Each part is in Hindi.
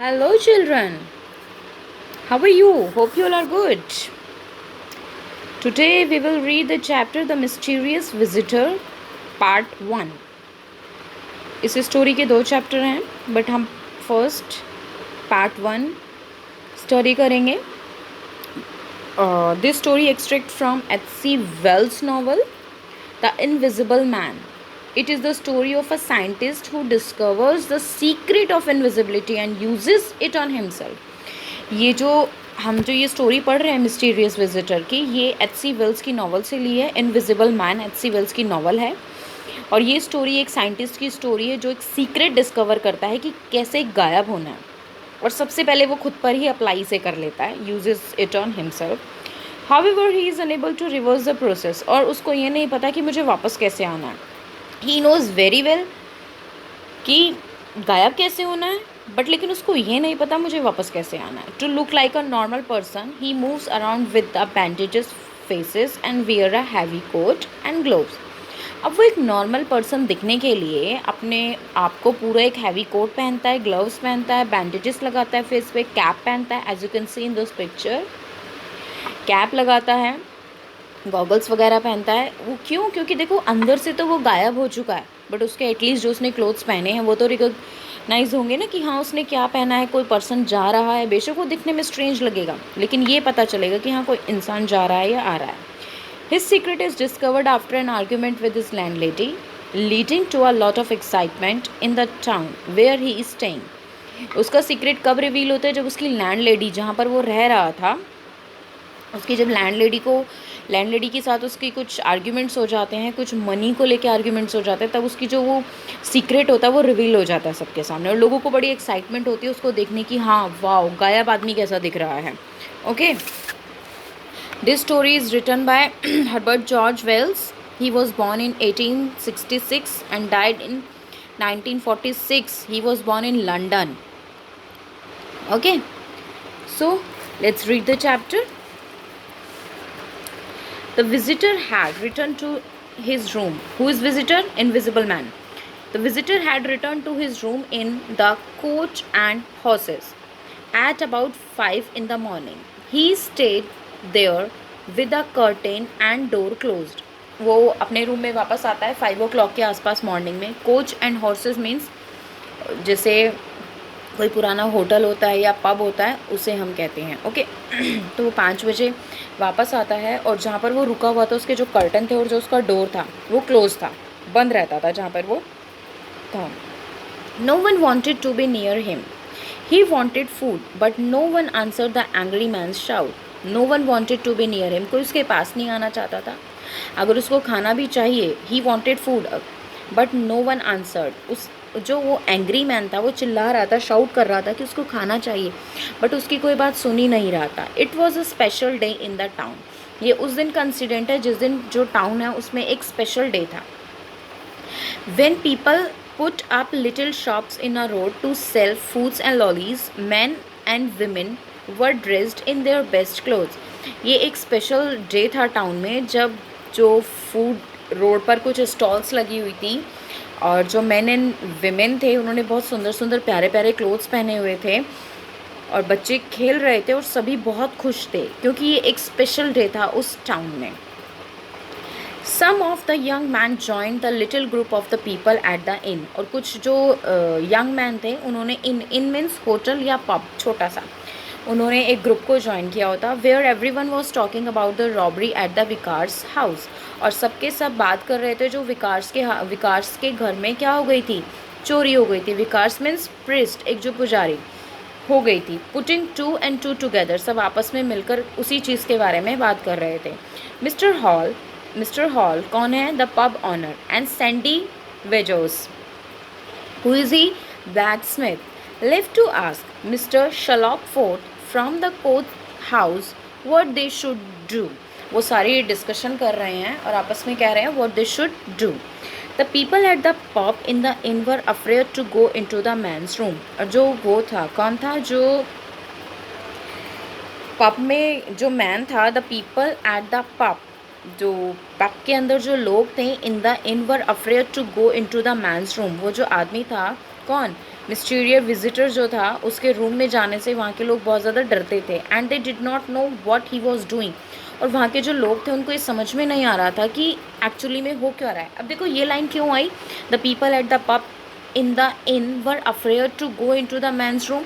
Hello, children. How are you? Hope you all are good. Today we will read the chapter The Mysterious Visitor, Part 1. इस स्टोरी के दो चैप्टर हैं बट हम फर्स्ट पार्ट 1 स्टडी करेंगे. This story extract from H.C. Wells' novel The Invisible Man. It is the story of a scientist who discovers the secret of invisibility and uses it on himself. हम जो ये स्टोरी पढ़ रहे हैं मिस्टीरियस विजिटर की, ये H.C. वेल्स की नावल से ली है. Invisible man H.C. वेल्स की नावल है और ये स्टोरी एक साइंटिस्ट की स्टोरी है जो एक सीक्रेट डिस्कवर करता है कि कैसे गायब होना है, और सबसे पहले वो खुद पर ही अप्लाई से कर लेता है, uses it on himself. However he is unable to reverse the process, और उसको ये नहीं पता कि मुझे वापस कैसे आना है. ही नोज़ वेरी वेल कि गायब कैसे होना है, बट लेकिन उसको ये नहीं पता मुझे वापस कैसे आना है. To look like a normal person he moves around with the bandages faces and wear a heavy coat and gloves. अब वो एक नॉर्मल पर्सन दिखने के लिए अपने आप को पूरा एक हैवी कोट पहनता है, ग्लव्स पहनता है, बैंडेजेस लगाता है, फेस पे कैप पहनता है. As you can see in this picture, cap लगाता है, गॉगल्स वगैरह पहनता है. वो क्यों? क्योंकि देखो अंदर से तो वो गायब हो चुका है, बट उसके एटलीस्ट जो उसने क्लोथ्स पहने हैं वो तो रिकॉग्नाइज होंगे ना कि हाँ उसने क्या पहना है. कोई पर्सन जा रहा है, बेशक वो दिखने में स्ट्रेंज लगेगा, लेकिन ये पता चलेगा कि हाँ कोई इंसान जा रहा है या आ रहा है. His secret is discovered after an argument with his landlady, leading to a lot of excitement in the town where he is staying. उसका सीक्रेट कब रिवील होता है? जब उसकी लैंडलेडी, जहाँ पर वो रह रहा था, उसकी जब लैंडलेडी के साथ उसकी कुछ आर्ग्यूमेंट्स हो जाते हैं, कुछ मनी को लेके आर्ग्यूमेंट्स हो जाते हैं, तब उसकी जो वो सीक्रेट होता है वो रिवील हो जाता है सबके सामने, और लोगों को बड़ी एक्साइटमेंट होती है उसको देखने की. हाँ वाओ, गायब आदमी कैसा दिख रहा है. Okay. This story is written by Herbert George Wells. He was born in 1866 and died in 1946. He was born in London. Okay, so let's read the chapter. The visitor had returned to his room. Who is visitor? Invisible man. The visitor had returned to his room in the Coach and Horses at about 5 in the morning. He stayed there with the curtain and door closed. वो अपने रूम में वापस आता है 5 o'clock के आसपास मॉर्निंग में. कोच एंड हॉर्सेस मीन्स जैसे कोई पुराना होटल होता है या पब होता है, उसे हम कहते हैं. ओके. तो वो 5 बजे वापस आता है और जहाँ पर वो रुका हुआ था उसके जो कर्टन थे और जो उसका डोर था वो क्लोज था, बंद रहता था जहाँ पर वो था. No one wanted to be near him. He wanted food, but no one answered the angry man's shout. No one wanted to be near him. कोई उसके पास नहीं आना चाहता था. अगर उसको खाना भी चाहिए, he wanted food, but no one answered. उस जो वो एंग्री मैन था वो चिल्ला रहा था, शाउट कर रहा था कि उसको खाना चाहिए, बट उसकी कोई बात सुन ही नहीं रहा था. It was a special day in the town. ये उस दिन का इंसिडेंट है जिस दिन जो टाउन है उसमें एक स्पेशल डे था. When people put up little shops in a road to sell foods and lollies, men and women were dressed in their best clothes. ये एक स्पेशल डे था टाउन में जब जो फूड रोड पर कुछ स्टॉल्स लगी हुई थी और जो मेन एंड विमेन थे उन्होंने बहुत सुंदर सुंदर प्यारे प्यारे क्लोथ्स पहने हुए थे और बच्चे खेल रहे थे और सभी बहुत खुश थे क्योंकि ये एक स्पेशल डे था उस टाउन में. Some of the young men joined the little group of the people at the inn. और कुछ जो यंग मैन थे उन्होंने इन मीन्स होटल या पब, छोटा सा, उन्होंने एक ग्रुप को ज्वाइन किया होता. Where everyone was talking about the robbery at the vicar's house. और सबके सब बात कर रहे थे जो विकार्स के घर में क्या हो गई थी, चोरी हो गई थी. विकार्स मीन्स प्रिस्ट, एक जो पुजारी, हो गई थी. पुटिंग 2 and 2 टुगेदर, सब आपस में मिलकर उसी चीज़ के बारे में बात कर रहे थे. मिस्टर हॉल कौन है? The pub owner. And Sandy वेजोस, who is he? Blacksmith. Leave to ask mister Shalock Fort from the coach house what they should do. वो सारी डिस्कशन कर रहे हैं और आपस में कह रहे हैं what they should do. The people at the pub in the inn were afraid to go in to the man's room. और जो वो था, कौन था? जो पब में जो मैन था, the people at the pub, जो पब के अंदर जो लोग थे, in the inn were afraid to go in to the man's room. वो जो आदमी था, कौन? मिस्टीरियस विजिटर जो था उसके रूम में जाने से वहाँ के लोग बहुत ज़्यादा डरते थे and they did not know what he was doing. और वहाँ के जो लोग थे उनको ये समझ में नहीं आ रहा था कि एक्चुअली में हो क्या रहा है। अब देखो ये लाइन क्यों आई, the people at the pub in the inn were afraid to go in to the man's room.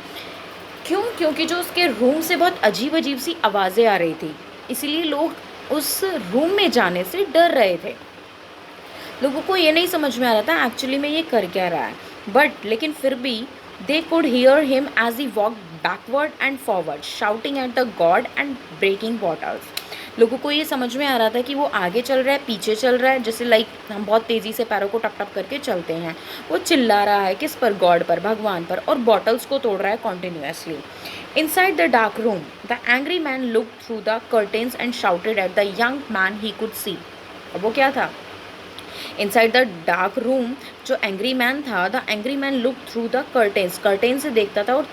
क्यों? क्योंकि जो उसके रूम से बहुत अजीब अजीब सी आवाज़ें आ रही थी, इसीलिए लोग उस रूम में जाने से डर रहे थे। लोगों को ये नहीं समझ में आ रहा था एक्चुअली में ये कर क्या रहा है, बट लेकिन फिर भी they could hear him as he walk backward and forward shouting at the god and breaking bottles. लोगों को ये समझ में आ रहा था कि वो आगे चल रहा है, पीछे चल रहा है, जैसे लाइक हम बहुत तेज़ी से पैरों को टप टप करके चलते हैं। वो चिल्ला रहा है किस पर? गॉड पर, भगवान पर, और बॉटल्स को तोड़ रहा है continuously. Inside the dark room the angry man look through the curtains and shouted at the young man he could see. अब वो क्या था? इनसाइड द डार्क रूम जो एंग्री मैन था, the angry man look through the curtains, curtain से देखता था और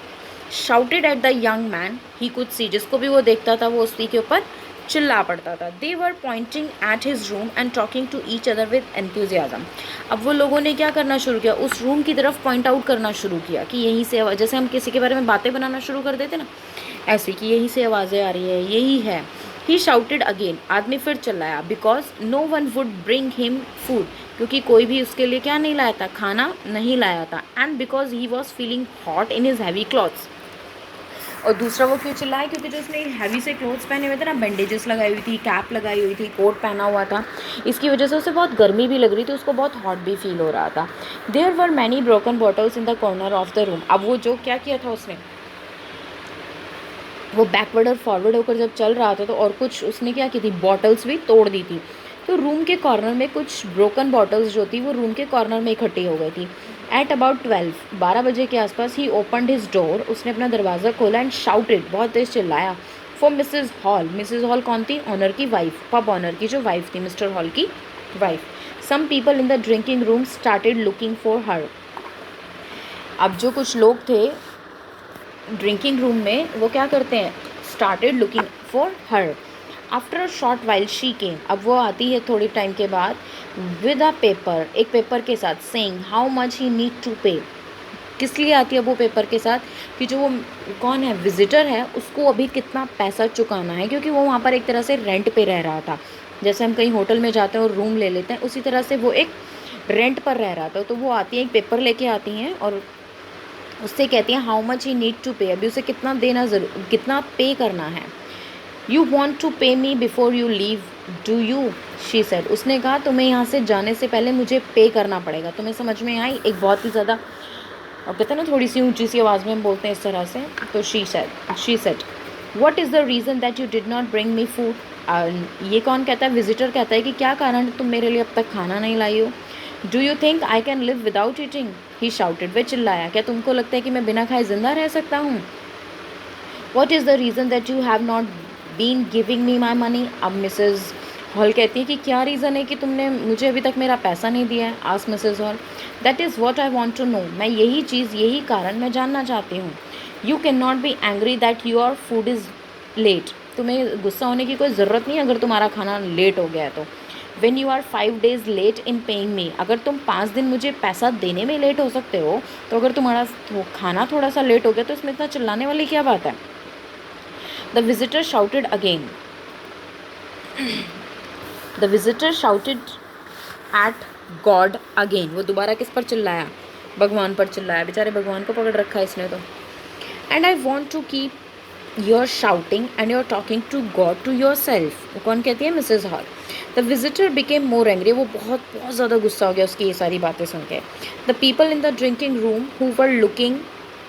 shouted at the young man he could see, जिसको भी वो देखता था वो उसी के ऊपर चिल्ला पड़ता था। They were pointing at his room and talking to each other with enthusiasm. अब वो लोगों ने क्या करना शुरू किया? उस रूम की तरफ पॉइंट आउट करना शुरू किया कि यहीं से, जैसे हम किसी के बारे में बातें बनाना शुरू कर देते ना, ऐसे कि यहीं से आवाज़ें आ रही है, यही है। ही शाउटेड अगेन, आदमी फिर चिल्लाया, because no one would bring him food, क्योंकि कोई भी उसके लिए क्या नहीं लाया था? खाना नहीं लाया था। And because he was feeling hot in his heavy clothes. और दूसरा वो क्यों चिल्लाया? क्योंकि जो उसने हैवी से क्लोथ्स पहने हुए थे ना, बैंडेजेस लगाई हुई थी, कैप लगाई हुई थी, कोट पहना हुआ था, इसकी वजह से उसे बहुत गर्मी भी लग रही थी, उसको बहुत हॉट भी फील हो रहा था। There were many broken bottles in the corner of the room. अब वो जो क्या किया था उसने, वो बैकवर्ड और फॉरवर्ड होकर जब चल रहा था तो और कुछ उसने क्या की थी? बॉटल्स भी तोड़ दी थी। तो रूम के कॉर्नर में कुछ ब्रोकन बॉटल्स जो थी वो रूम के कॉर्नर में इकट्ठी हो गई थी। एट अबाउट 12 बजे के आसपास ही ओपनड हिज डोर, उसने अपना दरवाज़ा खोला एंड शाउटेड, बहुत तेज चिल्लाया, for Mrs Hall. Mrs Hall कौन थी? ऑनर की वाइफ, पब ऑनर की जो वाइफ थी, मिस्टर हॉल की wife. Some people in the drinking room started looking for her. अब जो कुछ लोग थे ड्रिंकिंग रूम में वो क्या करते हैं? Started looking for her. After a short while she came, अब वो आती है थोड़ी टाइम के बाद, विद अ पेपर, एक पेपर के साथ, saying how much he need to pay. किस लिए आती है वो पेपर के साथ? कि जो वो कौन है, विजिटर है, उसको अभी कितना पैसा चुकाना है, क्योंकि वो वहाँ पर एक तरह से रेंट पे रह रहा था। जैसे हम कहीं होटल में जाते हैं और रूम ले लेते हैं, उसी तरह से वो एक रेंट पर रह रहा था। तो वो आती है, एक पेपर लेके आती हैं और उससे कहती हैं how much he need to pay, अभी उसे कितना देना ज़रूर, कितना पे करना है। यू वॉन्ट टू पे मी before you leave do you, she said. उसने कहा तुम्हें यहाँ से जाने से पहले मुझे पे करना पड़ेगा। तुम्हें समझ में आई? एक बहुत ही ज़्यादा, और कहते हैं ना थोड़ी सी ऊंची सी आवाज़ में हम बोलते हैं इस तरह से। तो she said what is the reason that you did not bring me food. ये कौन कहता है? विजिटर कहता है कि क्या कारण तुम मेरे लिए अब तक खाना नहीं लाई हो। Do you think I can live without eating, he shouted, वे चिल्लाया, क्या तुमको लगता है कि मैं बिना खाए ज़िंदा रह सकता हूँ। What is the reason that you have not been giving me my money. अब मिसेज़ हॉल कहती है कि क्या रीज़न है कि तुमने मुझे अभी तक मेरा पैसा नहीं दिया है। Ask Mrs Hall. That is what I want to know, मैं यही चीज़, यही कारण मैं जानना चाहती हूँ। You can not be angry that your food is late, तुम्हें गुस्सा होने की कोई ज़रूरत नहीं अगर तुम्हारा खाना लेट हो गया है तो। When you are 5 days late in paying me, अगर तुम 5 दिन मुझे पैसा देने में लेट हो सकते हो, तो अगर तुम्हारा खाना थोड़ा सा लेट हो गया तो इसमें इतना चिल्लाने वाली क्या बात है। The visitor shouted again, the visitor shouted at God again, वो दोबारा किस पर चिल्लाया? भगवान पर चिल्लाया। बेचारे भगवान को पकड़ रखा है इसने तो। And I want to keep your shouting and your talking to god to yourself. वो कौन कहती है? Mrs Hall. The visitor became more angry, वो बहुत बहुत ज़्यादा गुस्सा हो गया उसकी ये सारी बातें सुन के। The people in the drinking room who were looking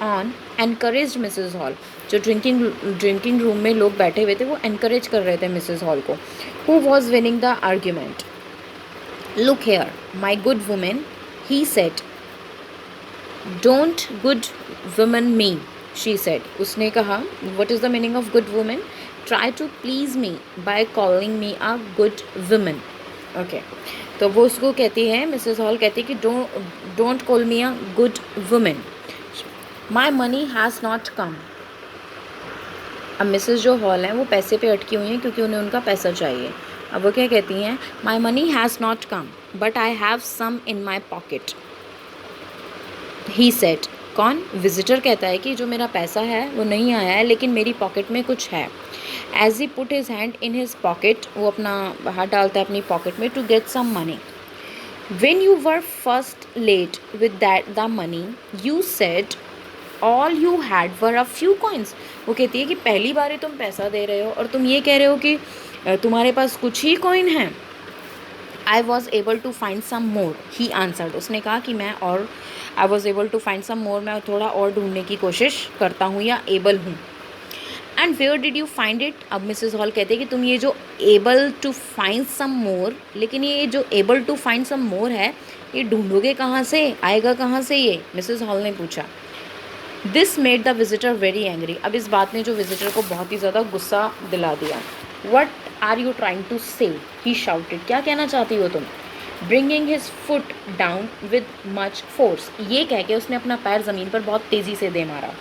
on encourage Mrs Hall, जो ड्रिंकिंग रूम में लोग बैठे हुए थे वो एनकरेज कर रहे थे मिसेज हॉल को। Who was winning the argument. Look here my good women, he said, don't good woman me, she said. उसने कहा what is the meaning of good women, try to please me by calling me a good women. Okay, तो वो उसको कहती है, मिसेस हॉल कहती है कि don't call me a good women, my money has not कम। अब मिसेस जो हॉल हैं वो पैसे पे अटकी हुई हैं क्योंकि उन्हें उनका पैसा चाहिए। अब वो क्या कहती हैं? My money has not come but I have some in my pocket, he said, कौन? विजिटर कहता है कि जो मेरा पैसा है वो नहीं आया है, लेकिन मेरी पॉकेट में कुछ है। As he put his hand in his pocket, वो अपना हाथ डालता है अपनी पॉकेट में to get some money. When you were first late with the money, you said all you had were a few coins. वो कहती है कि पहली बार ही तुम पैसा दे रहे हो और तुम ये कह रहे हो कि तुम्हारे पास कुछ ही कॉइन है। I was able to find some more, he answered. उसने कहा कि मैं और I was able to find some more, मैं थोड़ा और ढूंढने की कोशिश करता हूँ या एबल हूँ। And where did you find it? अब मिसेस हॉल कहते हैं कि तुम ये जो able to find some more, लेकिन ये जो able to find some more है, ये ढूंढोगे कहाँ से, आएगा कहाँ से ये? मिसेस हॉल ने पूछा। This made the visitor very angry. अब इस बात ने जो विजिटर को बहुत ही ज़्यादा गुस्सा दिला दिया। What are you trying to say? He shouted. क्या कहना चाहती हो तुम? Bringing his foot down with much force. ये कह के उसने अपना पैर ज़मीन पर बहुत तेज़ी से दे मारा।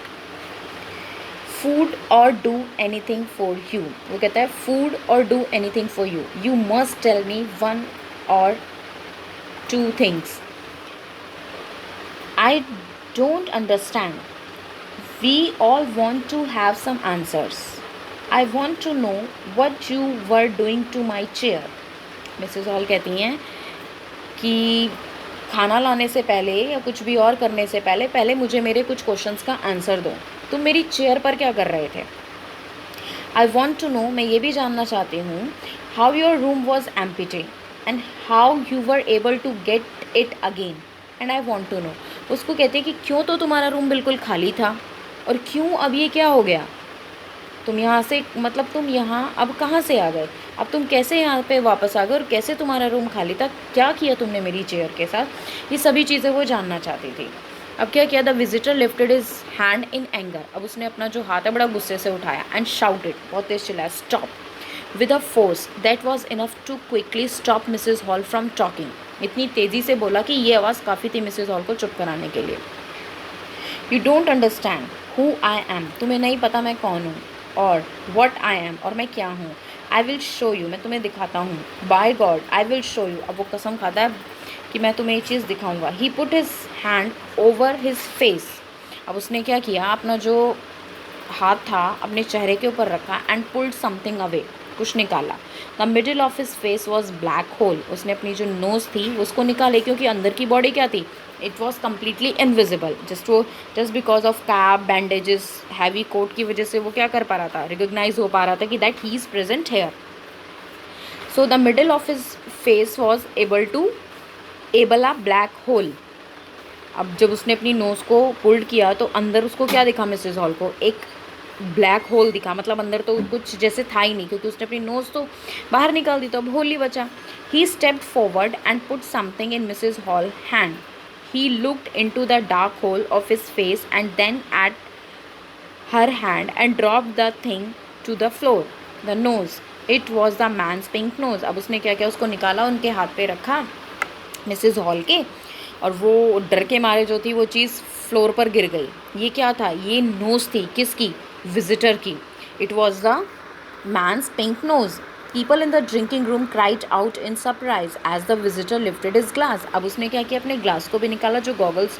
फूड और डू एनीथिंग फॉर यू। वो कहता है फूड और do anything for you. You must tell me one or two things. I don't understand. We all want to have some answers. I want to know what you were doing to my chair. Mrs Hall कहती हैं कि खाना लाने से पहले या कुछ भी और करने से पहले मुझे मेरे कुछ क्वेश्चंस का आंसर दो। तुम मेरी चेयर पर क्या कर रहे थे? आई वॉन्ट टू नो, मैं ये भी जानना चाहती हूँ, how your room was empty and how you were able to get it again. And I want to know. उसको कहते हैं कि क्यों तो तुम्हारा रूम बिल्कुल खाली था और क्यों अब ये क्या हो गया? तुम यहाँ से, मतलब तुम यहाँ अब कहाँ से आ गए? अब तुम कैसे यहाँ पे वापस आ गए और कैसे तुम्हारा रूम खाली था? क्या किया तुमने मेरी चेयर के साथ? ये सभी चीज़ें वो जानना चाहती थी। अब क्या किया? The visitor lifted his hand in anger. अब उसने अपना जो हाथ है बड़ा गुस्से से उठाया। एंड शाउटेड, बहुत तेज चिल्लाया, stop, with a force that was enough to quickly stop Mrs Hall from talking. इतनी तेज़ी से बोला कि ये आवाज़ काफ़ी थी मिसेज हॉल को चुप कराने के लिए। You don't understand who I am. तुम्हें नहीं पता मैं कौन हूँ, और वट आई एम, और मैं क्या हूँ। आई विल शो यू, मैं तुम्हें दिखाता हूँ। By god I will show you. अब वो कसम खाता है कि मैं तुम्हें ये चीज़ दिखाऊंगा। He put his hand over his face. अब उसने क्या किया? अपना जो हाथ था अपने चेहरे के ऊपर रखा एंड पुल्ड समथिंग अवे, कुछ निकाला। The middle of his face was black hole. उसने अपनी जो नोज़ थी उसको निकाले, क्योंकि अंदर की बॉडी क्या थी? It was completely invisible. Just because of cap, bandages, heavy coat की वजह से वो क्या कर पा रहा था? रिकोगनाइज हो पा रहा था कि that he is present here. So the middle of his face was able a black hole. अब जब उसने अपनी नोज़ को पुल्ड किया तो अंदर उसको क्या दिखा मिसेज हॉल को? एक ब्लैक होल दिखा। मतलब अंदर तो कुछ जैसे था ही नहीं, क्योंकि उसने अपनी नोज़ तो बाहर निकाल दी, तो अब होल ही बचा। He stepped forward and put something in Mrs Hall hand. He looked in to the dark hole of his face and then at her hand and drop the thing to the floor. The nose, it was the man's pink nose. अब उसने क्या किया? उसको निकाला, उनके हाथ पे रखा मिसेज हॉल के, और वो डर के मारे जो थी वो चीज़ फ्लोर पर गिर गई। ये क्या था? ये नोज़ थी। किसकी? विजिटर की। It was the man's pink nose. People in the drinking room cried out in surprise as the visitor lifted his glass. अब उसने क्या किया? अपने ग्लास को भी निकाला, जो गॉगल्स,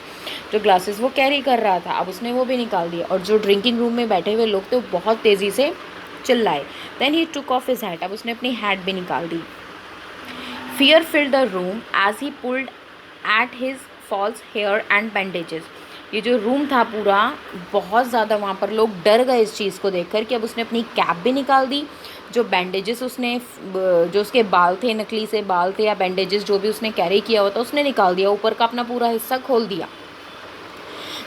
जो ग्लासेस वो कैरी कर रहा था, अब उसने वो भी निकाल दिया, और जो ड्रिंकिंग रूम में बैठे हुए लोग थे वो बहुत तेज़ी से चिल्लाए। Then he took off his hat. अब उसने अपनी हैट भी निकाल दी। Fear filled the room as he pulled at his false hair and bandages. ये जो रूम था पूरा, बहुत ज़्यादा वहाँ पर लोग डर गए इस चीज़ को देखकर कि अब उसने अपनी कैप भी निकाल दी, जो बैंडेजेस उसने, जो उसके बाल थे, नकली से बाल थे या बैंडेजेस जो भी उसने कैरी किया हुआ था, उसने निकाल दिया, ऊपर का अपना पूरा हिस्सा खोल दिया।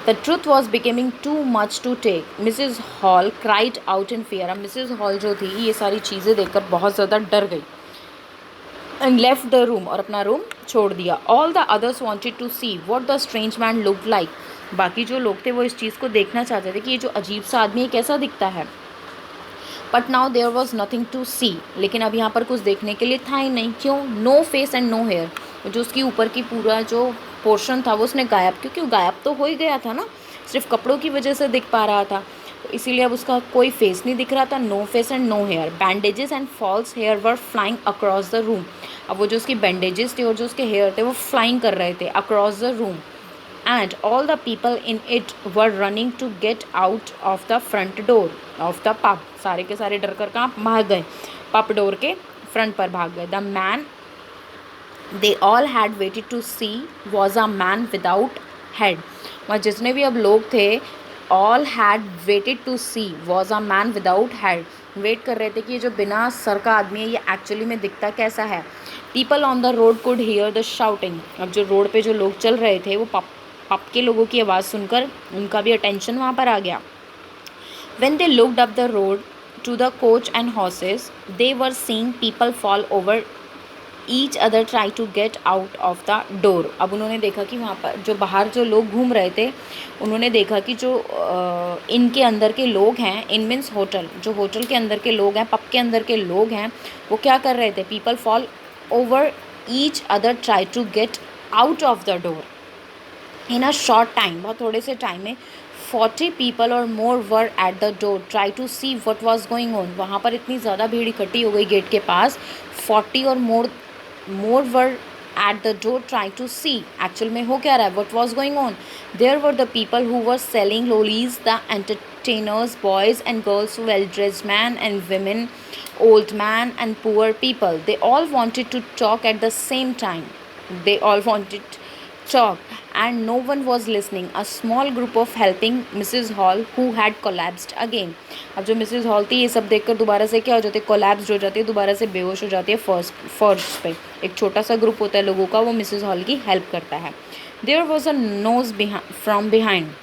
The truth was becoming too much to take. Mrs Hall cried out in fear. अब मिसेज हॉल जो थी ये सारी चीज़ें देखकर बहुत ज़्यादा डर गई। एंड लेफ्ट द रूम, और अपना रूम छोड़ दिया। All the others wanted to see what the strange man looked like. बाकी जो लोग थे वो इस चीज़ को देखना चाहते थे कि ये जो अजीब सा आदमी है कैसा दिखता है। But now there was nothing to see. लेकिन अब यहाँ पर कुछ देखने के लिए था ही नहीं। क्यों? No face and no hair. जो उसकी ऊपर की पूरा जो पोर्शन था वो उसने गायब, क्योंकि वो गायब तो हो ही गया था ना, सिर्फ कपड़ों की वजह से दिख पा रहा था, तो इसीलिए अब उसका कोई फेस नहीं दिख रहा था। No face and no hair. Bandages and false hair were flying across the room. अब वो जो उसकी बैंडेजेस थे और जो उसके हेयर थे वो फ्लाइंग कर रहे थे across the room. and all the people in it were running to get out of the front door of the pub. सारे के सारे डर कर कहाँ भाग गए, पब डोर के फ्रंट पर भाग गए. The man they all had waited to see was a man without head. वहाँ जितने भी अब लोग थे, all had waited to see was a man without head. Wait कर रहे थे कि ये जो बिना सर का आदमी है ये एक्चुअली में दिखता कैसा है. People on the road could hear the shouting. अब जो रोड पे जो लोग चल रहे थे वो पब के लोगों की आवाज़ सुनकर उनका भी अटेंशन वहाँ पर आ गया. When they looked up the road to the coach and horses, they were seeing people fall over each other try to get out of the door. अब उन्होंने देखा कि वहाँ पर जो बाहर जो लोग घूम रहे थे, उन्होंने देखा कि जो इनके अंदर के लोग हैं, इन मीन्स होटल, जो होटल के अंदर के लोग हैं, पब के अंदर के लोग हैं, वो क्या कर रहे थे. People fall over each other try to get out of the door. In a short time, बहुत थोड़े से टाइम में 40 people or more were at the door try to see what was going on. वहाँ पर इतनी ज़्यादा भीड़ इकट्ठी हो गई गेट के पास. 40 और more were at the door trying to see. Actual में हो क्या रहा है, what was going on. There were the people who were selling lollies, the entertainers, boys and girls, well-dressed men and women, old men and poor people. They all wanted to talk at the same time. They all wanted talk and no one was listening. A small group of helping Mrs. Hall who had collapsed again. अब जो मिसेस हॉल थी ये सब देखकर दोबारा से क्या हो जाती है, कोलैप्स हो जाती है, दोबारा से बेहोश हो जाती है फर्श पे. एक छोटा सा ग्रुप होता है लोगों का, वो मिसेस हॉल की हेल्प करता है. There was a noise from behind.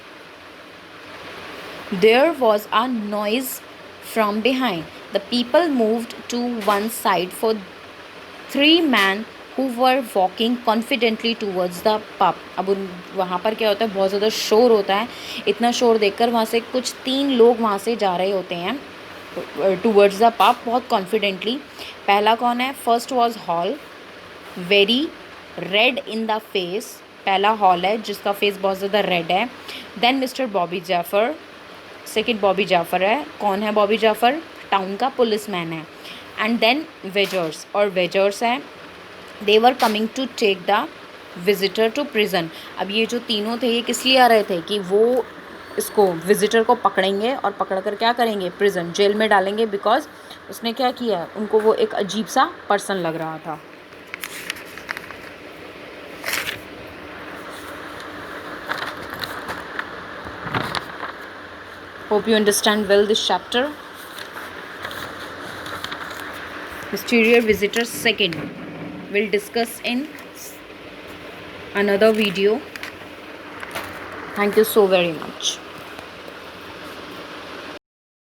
There was a noise from behind. The people moved to one side for 3 men who were walking confidently towards the pub. अब वहाँ पर क्या होता है, बहुत ज़्यादा शोर होता है. इतना शोर देखकर वहाँ से कुछ 3 लोग वहाँ से जा रहे होते हैं towards the pub बहुत confidently. पहला कौन है, first was Hall, very red in the face. पहला हॉल है जिसका फेस बहुत ज़्यादा रेड है. Then mister Bobby Jaffer, second Bobby Jaffer है. कौन है बॉबी जाफ़र, टाउन का पुलिसमैन है. एंड देन वेजर्स, और वेजर्स हैं. They were coming to take the visitor to prison. अब ये जो तीनों थे ये किस लिए आ रहे थे कि वो इसको विजिटर को पकड़ेंगे और पकड़ कर क्या करेंगे, प्रिजन, जेल में डालेंगे. बिकॉज उसने क्या किया, उनको वो एक अजीब सा पर्सन लग रहा था. Hope you understand well this chapter. Mysterious visitor second we'll discuss in another video. Thank you so very much.